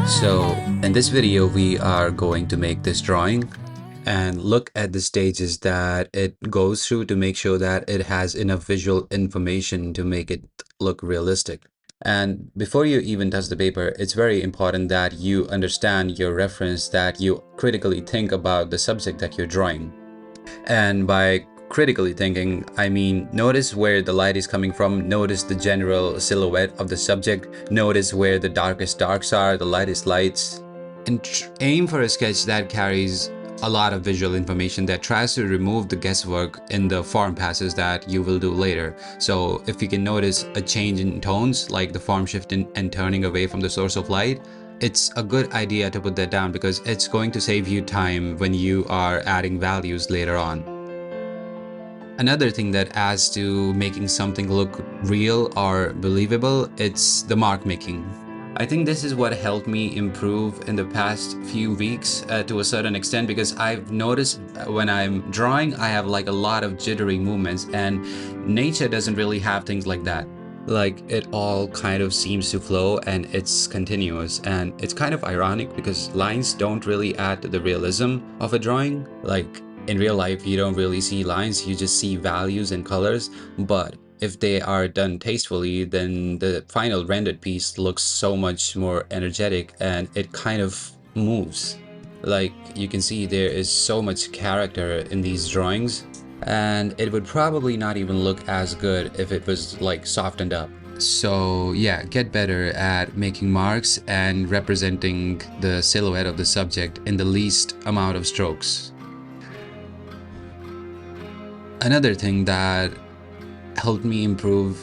So in this video, we are going to make this drawing and look at the stages that it goes through to make sure that it has enough visual information to make it look realistic. And before you even touch the paper, it's very important that you understand your reference, that you critically think about the subject that you're drawing. And by critically thinking, I mean notice where the light is coming from, notice the general silhouette of the subject, notice where the darkest darks are, the lightest lights, and aim for a sketch that carries a lot of visual information that tries to remove the guesswork in the form passes that you will do later. So if you can notice a change in tones, like the form shifting and turning away from the source of light, it's a good idea to put that down because it's going to save you time when you are adding values later on. Another thing that adds to making something look real or believable, it's the mark making. I think this is what helped me improve in the past few weeks to a certain extent, because I've noticed when I'm drawing, I have like a lot of jittery movements, and nature doesn't really have things like that. Like it all kind of seems to flow and it's continuous, and it's kind of ironic because lines don't really add to the realism of a drawing. Like in real life, you don't really see lines, you just see values and colors, but if they are done tastefully, then the final rendered piece looks so much more energetic and it kind of moves. Like you can see there is so much character in these drawings, and it would probably not even look as good if it was like softened up. So yeah, get better at making marks and representing the silhouette of the subject in the least amount of strokes. Another thing that helped me improve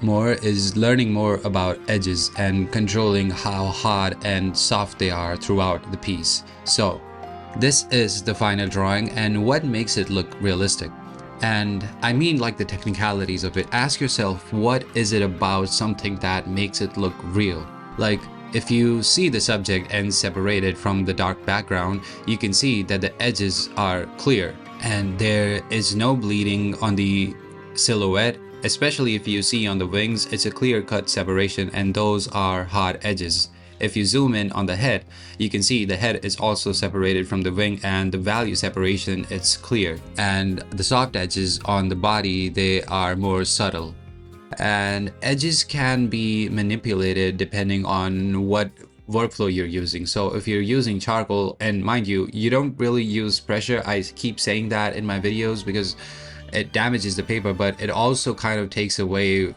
more is learning more about edges and controlling how hard and soft they are throughout the piece. So this is the final drawing and what makes it look realistic. And I mean like the technicalities of it. Ask yourself, what is it about something that makes it look real? Like if you see the subject and separate it from the dark background, you can see that the edges are clear and there is no bleeding on the silhouette. Especially if you see on the wings, it's a clear-cut separation and those are hard edges. If you zoom in on the head, you can see the head is also separated from the wing and the value separation is clear. And the soft edges on the body, they are more subtle. And edges can be manipulated depending on what workflow you're using. So if you're using charcoal, and mind you, you don't really use pressure. I keep saying that in my videos because it damages the paper, but it also kind of takes away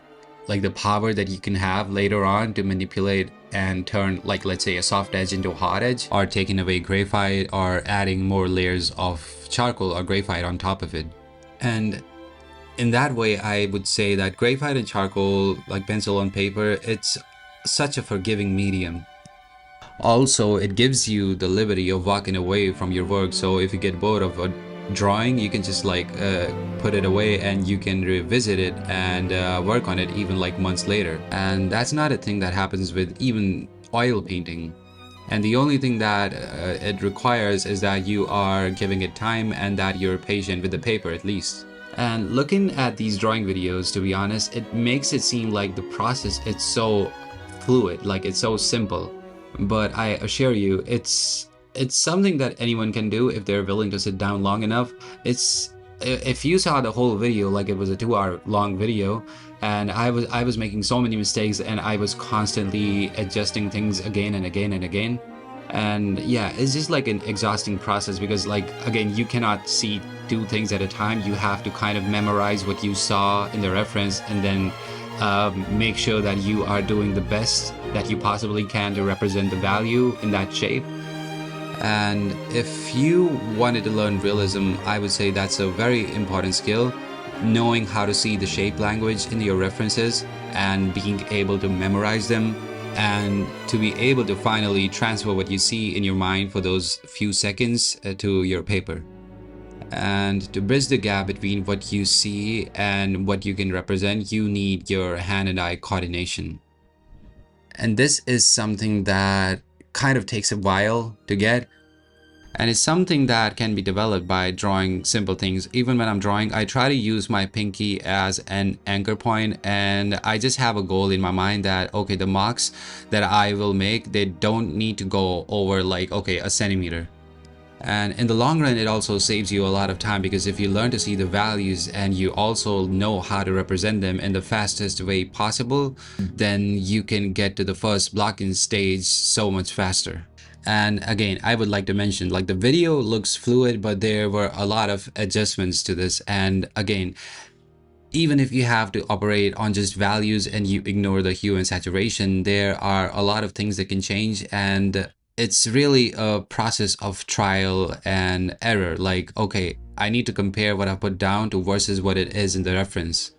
like the power that you can have later on to manipulate and turn, like let's say, a soft edge into a hard edge, or taking away graphite or adding more layers of charcoal or graphite on top of it. And in that way, I would say that graphite and charcoal, like pencil on paper, it's such a forgiving medium. Also, it gives you the liberty of walking away from your work. So if you get bored of a drawing, you can just like put it away and you can revisit it and work on it even like months later. And that's not a thing that happens with even oil painting. And the only thing that it requires is that you are giving it time and that you're patient with the paper at least. And looking at these drawing videos, to be honest, it makes it seem like the process, it's so fluid, like it's so simple. But I assure you, it's something that anyone can do if they're willing to sit down long enough. If you saw the whole video, like it was a 2-hour long video, and I was making so many mistakes and I was constantly adjusting things again and again and again. And yeah, it's just like an exhausting process because, like, again, you cannot see 2 things at a time. You have to kind of memorize what you saw in the reference and then make sure that you are doing the best that you possibly can to represent the value in that shape. And if you wanted to learn realism, I would say that's a very important skill, knowing how to see the shape language in your references and being able to memorize them and to be able to finally transfer what you see in your mind for those few seconds to your paper. And to bridge the gap between what you see and what you can represent, you need your hand and eye coordination. And this is something that kind of takes a while to get. And it's something that can be developed by drawing simple things. Even when I'm drawing, I try to use my pinky as an anchor point, and I just have a goal in my mind that, okay, the marks that I will make, they don't need to go over like, okay, a centimeter. And in the long run, it also saves you a lot of time, because if you learn to see the values and you also know how to represent them in the fastest way possible, then you can get to the first blocking stage so much faster. And again, I would like to mention, like, the video looks fluid, but there were a lot of adjustments to this. And again, even if you have to operate on just values and you ignore the hue and saturation, there are a lot of things that can change. And it's really a process of trial and error. Like, okay, I need to compare what I put down to versus what it is in the reference.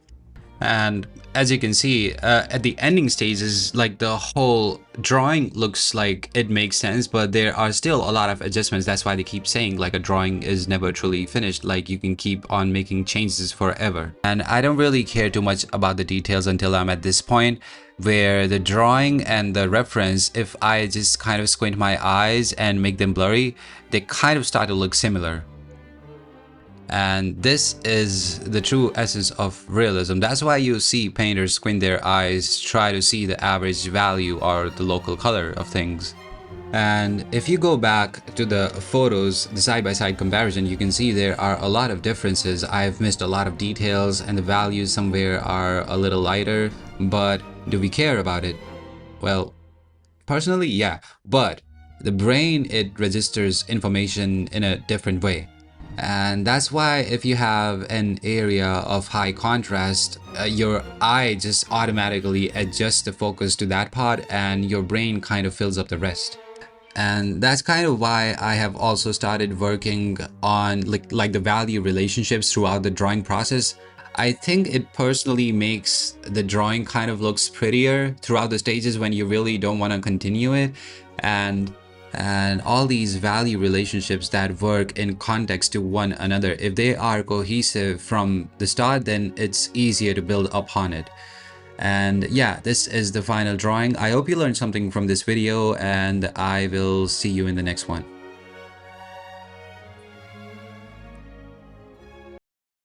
And as you can see, at the ending stages, like, the whole drawing looks like it makes sense, but there are still a lot of adjustments. That's why they keep saying, like, a drawing is never truly finished. Like, you can keep on making changes forever. And I don't really care too much about the details until I'm at this point where the drawing and the reference, if I just kind of squint my eyes and make them blurry, they kind of start to look similar. And this is the true essence of realism. That's why you see painters squint their eyes, try to see the average value or the local color of things. And if you go back to the photos, the side-by-side comparison, you can see there are a lot of differences. I've missed a lot of details, and the values somewhere are a little lighter. But do we care about it? Well, personally, yeah. But the brain, it registers information in a different way. And that's why if you have an area of high contrast, your eye just automatically adjusts the focus to that part, and your brain kind of fills up the rest. And that's kind of why I have also started working on like the value relationships throughout the drawing process. I think it personally makes the drawing kind of looks prettier throughout the stages when you really don't want to continue it. And all these value relationships that work in context to one another, if they are cohesive from the start, then it's easier to build upon it. And yeah, this is the final drawing. I hope you learned something from this video, and I will see you in the next one.